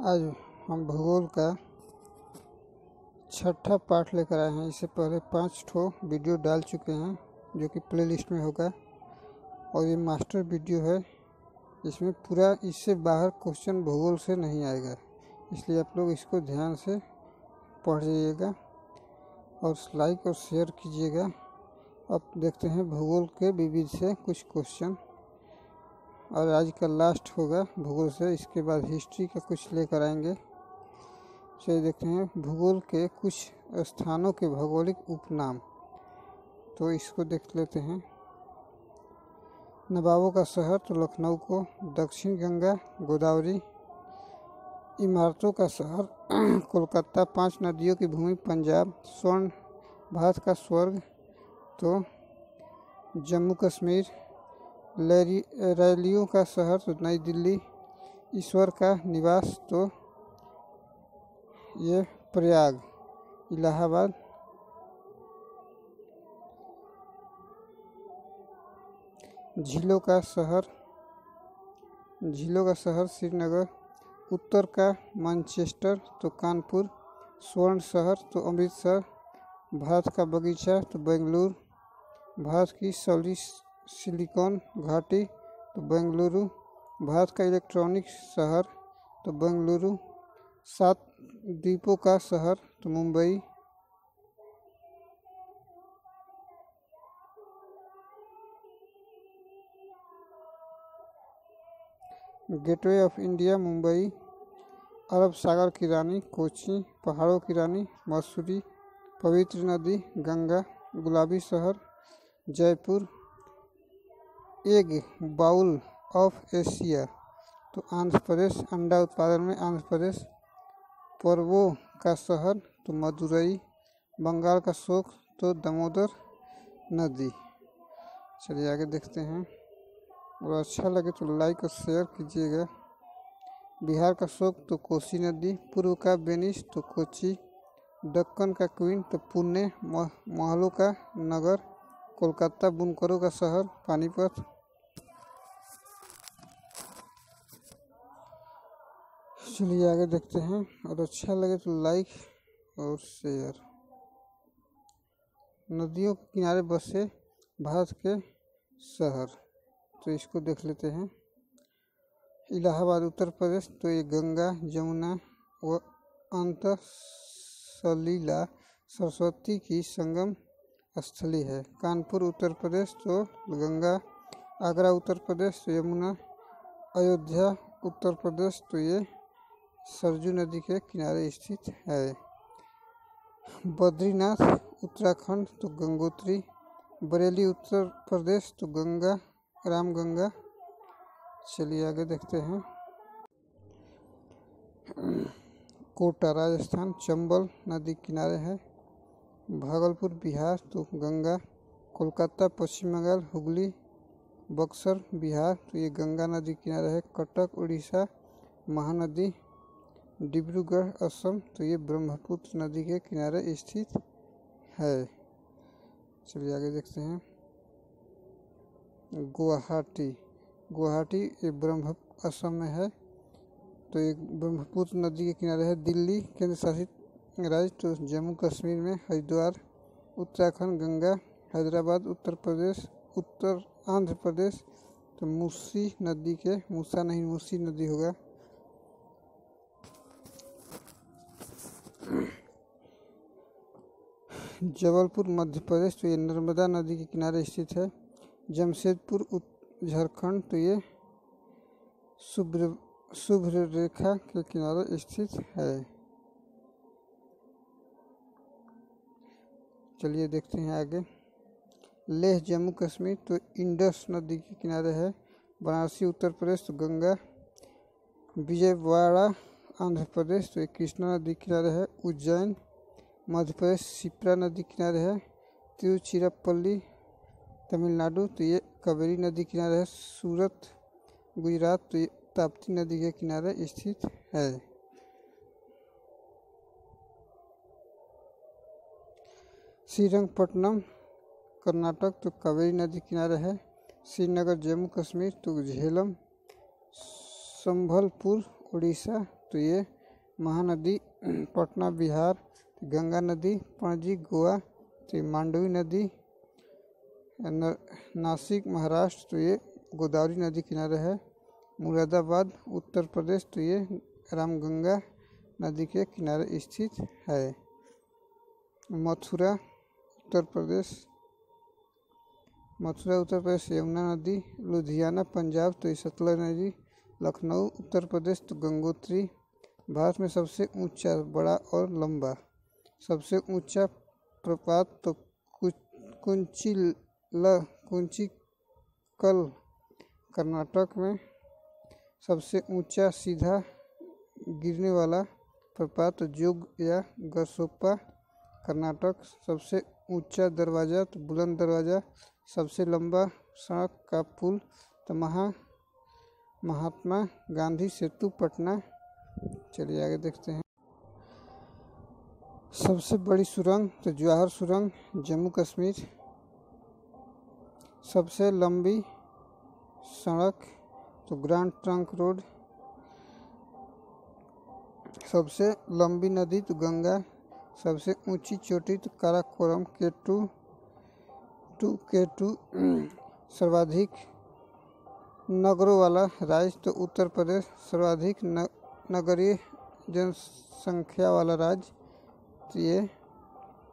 आज हम भूगोल का छठा पाठ लेकर आए हैं। इससे पहले 5 ठो वीडियो डाल चुके हैं जो कि प्लेलिस्ट में होगा, और ये मास्टर वीडियो है। इसमें पूरा इससे बाहर क्वेश्चन भूगोल से नहीं आएगा, इसलिए आप लोग इसको ध्यान से पढ़ जाइएगा और लाइक और शेयर कीजिएगा। अब देखते हैं भूगोल के विविध से कुछ क्वेश्चन, और आज का लास्ट होगा भूगोल से। इसके बाद हिस्ट्री का कुछ लेकर आएंगे। चलिए देखते हैं भूगोल के कुछ स्थानों के भौगोलिक उपनाम। तो इसको देख लेते हैं। नवाबों का शहर तो लखनऊ को, दक्षिण गंगा गोदावरी। इमारतों का शहर कोलकाता। 5 नदियों की भूमि पंजाब। स्वर्ण भारत का स्वर्ग तो जम्मू कश्मीर। रैलियों का शहर तो नई दिल्ली। ईश्वर का निवास तो ये प्रयाग इलाहाबाद। झीलों का शहर श्रीनगर। उत्तर का मैनचेस्टर तो कानपुर। स्वर्ण शहर तो अमृतसर। भारत का बगीचा तो बेंगलुरु। भारत की सिलिकॉन घाटी तो बेंगलुरु। भारत का इलेक्ट्रॉनिक शहर तो बेंगलुरु। 7 द्वीपों का शहर तो Mumbai. Gateway of India Mumbai. अरब सागर की रानी कोची। पहाड़ों की रानी मसूरी। पवित्र नदी गंगा। गुलाबी शहर Jaipur. Egg bowl of Asia तो आंध्र प्रदेश। अंडा उत्पादन में आंध्र प्रदेश। पर्वों का शहर तो मदुरई। बंगाल का शोक तो दामोदर नदी। चलिए आगे देखते हैं, और अच्छा लगे तो लाइक और शेयर कीजिएगा। बिहार का शोक तो कोसी नदी। पूर्व का वेनिस तो कोची। दक्कन का क्वीन तो पुणे। महलों का नगर कोलकाता। बुनकरों का शहर पानीपत। चलिए आगे देखते हैं, और अच्छा लगे तो लाइक और शेयर। नदियों के किनारे बसे भारत के शहर, तो इसको देख लेते हैं। इलाहाबाद उत्तर प्रदेश तो ये गंगा जमुना व अंतःसलीला सरस्वती की संगम स्थली है। कानपुर उत्तर प्रदेश तो गंगा। आगरा उत्तर प्रदेश तो यमुना। अयोध्या उत्तर प्रदेश तो ये सरजू नदी के किनारे स्थित है। बद्रीनाथ उत्तराखंड तो गंगोत्री। बरेली उत्तर प्रदेश तो गंगा रामगंगा। चलिए आगे देखते हैं। कोटा राजस्थान चंबल नदी किनारे है। भागलपुर बिहार तो गंगा। कोलकाता पश्चिम बंगाल हुगली। बक्सर बिहार तो ये गंगा नदी किनारे है। कटक उड़ीसा महानदी। डिब्रूगढ़ असम तो ये ब्रह्मपुत्र नदी के किनारे स्थित है। चलिए आगे देखते हैं। गुवाहाटी ये असम में है, तो ये ब्रह्मपुत्र नदी के किनारे है। दिल्ली केंद्र शासित राज्य तो जम्मू कश्मीर में। हरिद्वार उत्तराखंड गंगा। हैदराबाद उत्तर आंध्र प्रदेश तो मूसी नदी के मूसी नदी होगा। जबलपुर मध्य प्रदेश तो ये नर्मदा नदी के किनारे स्थित है। जमशेदपुर झारखंड तो ये शुभ्र रेखा के किनारे स्थित है। चलिए देखते हैं आगे। लेह जम्मू कश्मीर तो इंडस नदी के किनारे है। वाराणसी उत्तर प्रदेश तो गंगा। विजयवाड़ा आंध्र प्रदेश तो ये कृष्णा नदी किनारे है। उज्जैन मध्य प्रदेश शिप्रा नदी किनारे है। तिरुचिरापल्ली तमिलनाडु तो ये कावेरी नदी किनारे है। सूरत गुजरात तो ये ताप्ती नदी के किनारे स्थित है। श्रीरंगपट्टनम कर्नाटक तो कावेरी नदी किनारे है। श्रीनगर जम्मू कश्मीर तो झेलम। संबलपुर उड़ीसा तो ये महानदी पटना बिहार, गंगा नदी पणजी गोवा, तो ये मांडवी नदी नासिक महाराष्ट्र, तो ये गोदावरी नदी किनारे है। मुरादाबाद उत्तर प्रदेश, तो ये रामगंगा नदी के किनारे स्थित है। मथुरा उत्तर प्रदेश यमुना नदी। लुधियाना पंजाब, तो ये सतलज नदी। लखनऊ उत्तर प्रदेश, तो गंगोत्री। भारत में सबसे ऊंचा, बड़ा और लंबा सबसे ऊंचा प्रपात तो कुंचिकल कर्नाटक में। सबसे ऊंचा सीधा गिरने वाला प्रपात जोग या गरसोप्पा कर्नाटक। सबसे ऊंचा दरवाज़ा तो बुलंद दरवाज़ा। सबसे लंबा सड़क का पुल तो महात्मा गांधी सेतु पटना। चलिए आगे देखते हैं। सबसे बड़ी सुरंग तो जवाहर सुरंग जम्मू कश्मीर। सबसे लंबी सड़क तो ग्रैंड ट्रंक रोड। सबसे लंबी नदी तो गंगा। सबसे ऊंची चोटी तो काराकोरम K2। सर्वाधिक नगरों वाला राज्य तो उत्तर प्रदेश। सर्वाधिक नगरीय जनसंख्या वाला राज्य तो ये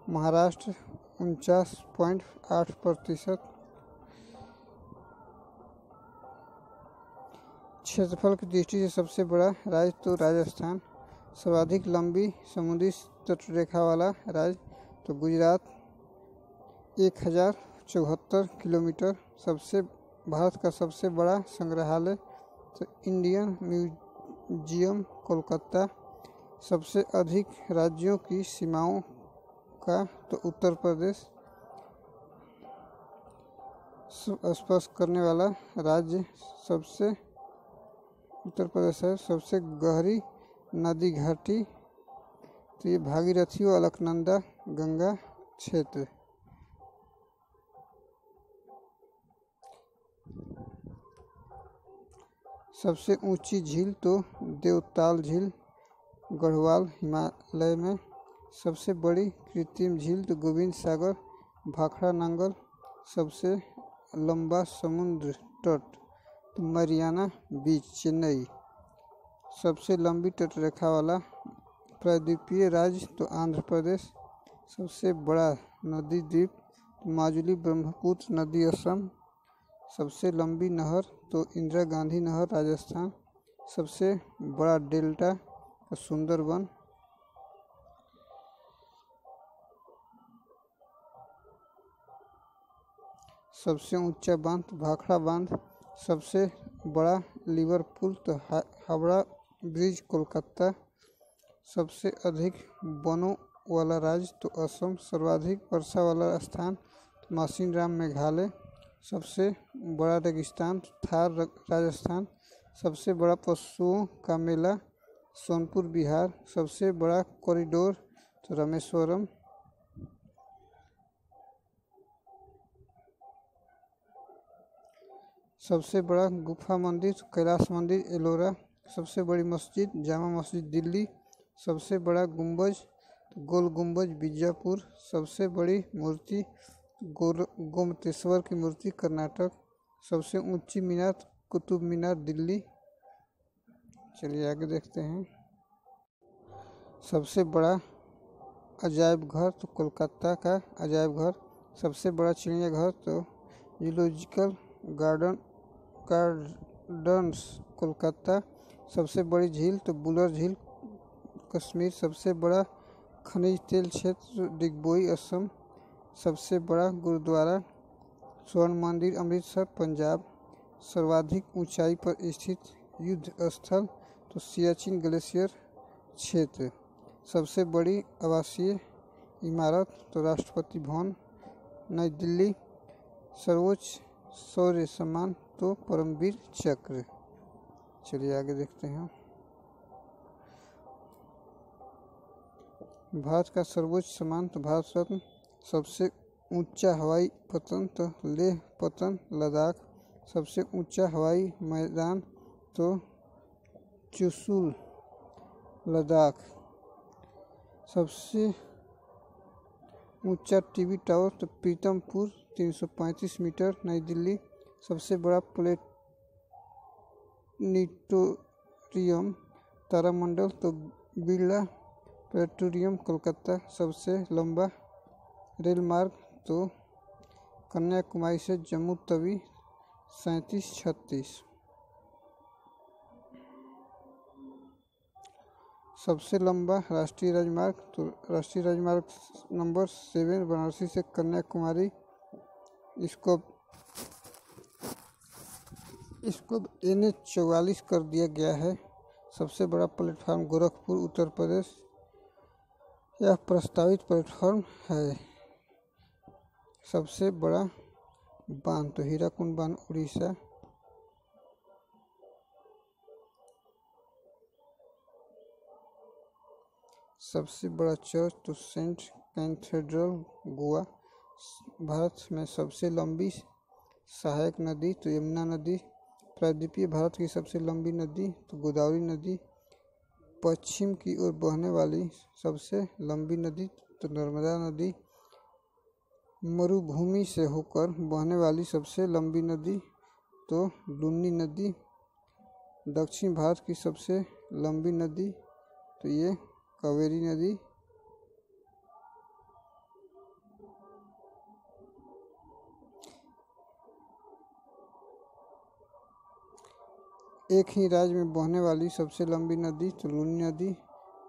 महाराष्ट्र 49.8%। क्षेत्रफल की दृष्टि से सबसे बड़ा राज्य तो राजस्थान। सर्वाधिक लंबी समुद्री तटरेखा वाला राज्य तो गुजरात 1074 किलोमीटर। भारत का सबसे बड़ा संग्रहालय तो इंडियन म्यूजियम कोलकाता। सबसे अधिक राज्यों की सीमाओं का तो उत्तर प्रदेश स्पर्श करने वाला राज्य सबसे उत्तर प्रदेश है। सबसे गहरी नदी घाटी तो ये भागीरथी और अलकनंदा गंगा क्षेत्र। सबसे ऊंची झील तो देवताल झील गढ़वाल हिमालय में। सबसे बड़ी कृत्रिम झील तो गोविंद सागर भाखड़ा नांगल। सबसे लंबा समुद्र तट तो मरियाना बीच चेन्नई। सबसे लंबी तटरेखा वाला प्रायद्वीपीय राज्य तो आंध्र प्रदेश। सबसे बड़ा नदी द्वीप माजुली ब्रह्मपुत्र नदी असम। सबसे लंबी नहर तो इंदिरा गांधी नहर राजस्थान। सबसे बड़ा डेल्टा सुंदरबन। सबसे ऊंचा बांध भाखड़ा बांध। सबसे बड़ा लिवरपूल तो हावड़ा ब्रिज कोलकाता। सबसे अधिक वनों वाला राज्य तो असम। सर्वाधिक वर्षा वाला स्थान तो मासिनराम मेघालय। सबसे बड़ा रेगिस्तान थार राजस्थान। सबसे बड़ा पशुओं का मेला सोनपुर बिहार। सबसे बड़ा कॉरिडोर तो रामेश्वरम। सबसे बड़ा गुफा मंदिर कैलाश मंदिर एलोरा। सबसे बड़ी मस्जिद जामा मस्जिद दिल्ली। सबसे बड़ा गुंबज गोल गुंबज बीजापुर। सबसे बड़ी मूर्ति गोमतेश्वर की मूर्ति कर्नाटक। सबसे ऊंची मीनार कुतुब मीनार दिल्ली। चलिए आगे देखते हैं। सबसे बड़ा अजायब घर तो कोलकाता का अजायब घर। सबसे बड़ा चिड़ियाघर तो जूलॉजिकल गार्डन्स कोलकाता। सबसे बड़ी झील तो बुलर झील कश्मीर। सबसे बड़ा खनिज तेल क्षेत्र डिगबोई असम। सबसे बड़ा गुरुद्वारा स्वर्ण मंदिर अमृतसर पंजाब। सर्वाधिक ऊंचाई पर स्थित युद्ध स्थल तो सियाचिन ग्लेशियर क्षेत्र। सबसे बड़ी आवासीय इमारत तो राष्ट्रपति भवन नई दिल्ली। सर्वोच्च शौर्य सम्मान तो परमवीर चक्र। चलिए आगे देखते हैं। भारत का सर्वोच्च सम्मान तो भारत रत्न। सबसे ऊंचा हवाई पतन तो लेह पतन लद्दाख। सबसे ऊंचा हवाई मैदान तो चुशूल लद्दाख। सबसे ऊंचा टीवी टावर तो पीतमपुर 335 मीटर नई दिल्ली। सबसे बड़ा प्लेनेटोरियम तारामंडल तो बिरला प्लेनेटोरियम कोलकाता। सबसे लंबा रेल मार्ग तो कन्याकुमारी से जम्मू तवी 3736। सबसे लंबा राष्ट्रीय राजमार्ग तो राष्ट्रीय राजमार्ग नंबर 7 वाराणसी से कन्याकुमारी। इसको NH44 कर दिया गया है। सबसे बड़ा प्लेटफार्म गोरखपुर उत्तर प्रदेश। यह प्रस्तावित प्लेटफार्म है। सबसे बड़ा बांध तो हीराकुंड बांध उड़ीसा। सबसे बड़ा चर्च तो सेंट कैथेड्रल गोवा। भारत में सबसे लंबी सहायक नदी तो यमुना नदी। प्रायद्वीपीय भारत की सबसे लंबी नदी तो गोदावरी नदी। पश्चिम की ओर बहने वाली सबसे लंबी नदी तो नर्मदा नदी। मरुभूमि से होकर बहने वाली सबसे लंबी नदी तो लुनी नदी। दक्षिण भारत की सबसे लंबी नदी तो ये कावेरी नदी। एक ही राज्य में बहने वाली सबसे लंबी नदी तो लुनी नदी।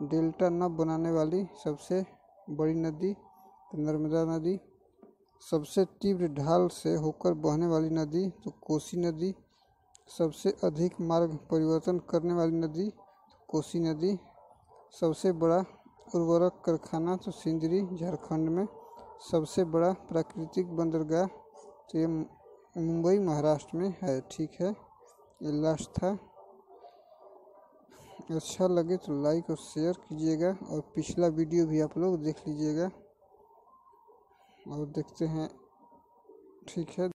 डेल्टा न बनाने वाली सबसे बड़ी नदी तो नर्मदा नदी। सबसे तीव्र ढाल से होकर बहने वाली नदी तो कोसी नदी। सबसे अधिक मार्ग परिवर्तन करने वाली नदी तो कोसी नदी। सबसे बड़ा उर्वरक कारखाना तो सिंदरी झारखंड में। सबसे बड़ा प्राकृतिक बंदरगाह तो ये मुंबई महाराष्ट्र में है। ठीक है, ये लास्ट था। अच्छा लगे तो लाइक और शेयर कीजिएगा और पिछला वीडियो भी आप लोग देख लीजिएगा और देखते हैं। ठीक है।